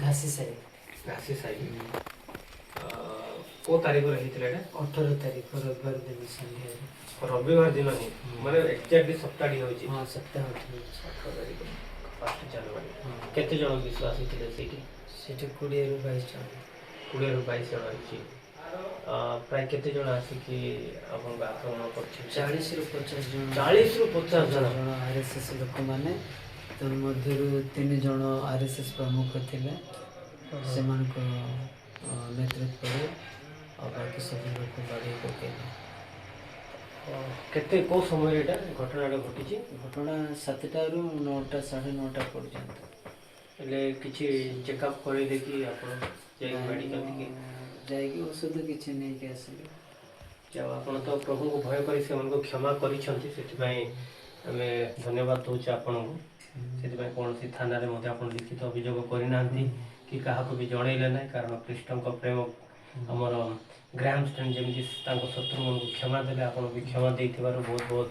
घासी साई घासी साई को तारीख रही 18 तारीख रविवार दिन संध्या रविवार दिन ही माने एक्जेक्टली सप्ताह होची हाँ सप्ताह 18 तारीख 1 जनवरी केते जण विश्वासी थिले सेठी सेठी 20 ରୁ 22 जन 20 ରୁ 22 जण अछि प्राय केते जण आसी कि अपन आक्रमण करछि 40 ରୁ 50 जन 40 ରୁ 50 जण आरएसएस लोक माने तो मध्यरु 3 जन आरएसएस प्रमुख थिले सेमानको नेतृत्व रे और बाकी सब लोग बाड़ी पकेले केते को समय एटा घटनाटा घटिछि घटना 7टा ରୁ 9टा 9:30 पर्यंत એટલે କିଛି ଚେକଅପ୍ କରି ଦେଖି ଆପଣ ଯାଇ ମେଡିକାଲ ଟିକେ ଯାଇକି ଔଷଧ କିଛି ନେଇକି ଆସିଲେ ଯାଉ ଆପଣ ତ ପ୍ରଭୁଙ୍କୁ ଭୟ କରି ସେମାନଙ୍କୁ କ୍ଷମା କରିଛନ୍ତି ସେଥିପାଇଁ ଆମେ ଧନ୍ୟବାଦ ଦେଉଛୁ ଆପଣଙ୍କୁ ସେଥିପାଇଁ କୌଣସି ଥାନାରେ ମଧ୍ୟ ଆପଣ ଲିଖିତ ଅଭିଯୋଗ କରିନାହାନ୍ତି କି କାହାକୁ ବି ଜଣେଇଲେ ନାହିଁ କାରଣ ଖ୍ରୀଷ୍ଟଙ୍କ ପ୍ରେମ ଆମର ଗ୍ରାମ ଷ୍ଟାଣ୍ଡ ଯେମିତି ତାଙ୍କ ଶତ୍ରୁମାନଙ୍କୁ କ୍ଷମା ଦେଲେ ଆପଣ ବି କ୍ଷମା ଦେଇଥିବାରୁ ବହୁତ ବହୁତ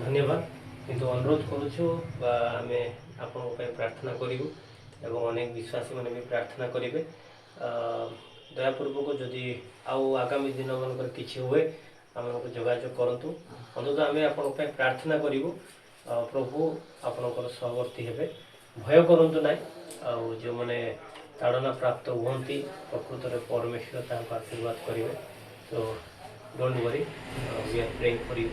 ଧନ୍ୟବାଦ କିନ୍ତୁ ଅନୁରୋଧ କରୁଛୁ ବା ଆମେ ଆପଣଙ୍କ ପାଇଁ ପ୍ରାର୍ଥନା କରିବୁ ଏବଂ ଅନେକ ବିଶ୍ୱାସୀମାନେ ବି ପ୍ରାର୍ଥନା କରିବେ ଦୟାପୂର୍ବକ ଯଦି ଆଉ ଆଗାମୀ ଦିନମାନଙ୍କରେ କିଛି ହୁଏ ଆମକୁ ଯୋଗାଯୋଗ କରନ୍ତୁ ଅନ୍ତତଃ ଆମେ ଆପଣଙ୍କ ପାଇଁ ପ୍ରାର୍ଥନା କରିବୁ ପ୍ରଭୁ ଆପଣଙ୍କର ସହବର୍ତ୍ତୀ ହେବେ ଭୟ କରନ୍ତୁ ନାହିଁ ଆଉ ଯେଉଁମାନେ ତାଡ଼ନା ପ୍ରାପ୍ତ ହୁଅନ୍ତି ପ୍ରକୃତରେ ପରମେଶ୍ୱର ତାଙ୍କୁ ଆଶୀର୍ବାଦ କରିବେ ତ don't worry we are praying for you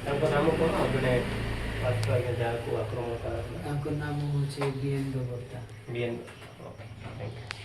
ତାଙ୍କ ନାମ କ'ଣ ଆଉ ଜଣେ ଫାଷ୍ଟ ଆଜ୍ଞା ଯାହାକୁ ଆକ୍ରମଣ କଲା ତାଙ୍କ ନାମ ହେଉଛି ବିଏନ ଗୋବର୍ତ୍ତା ବିଏନ ଓକେ ଥ୍ୟାଙ୍କ ୟୁ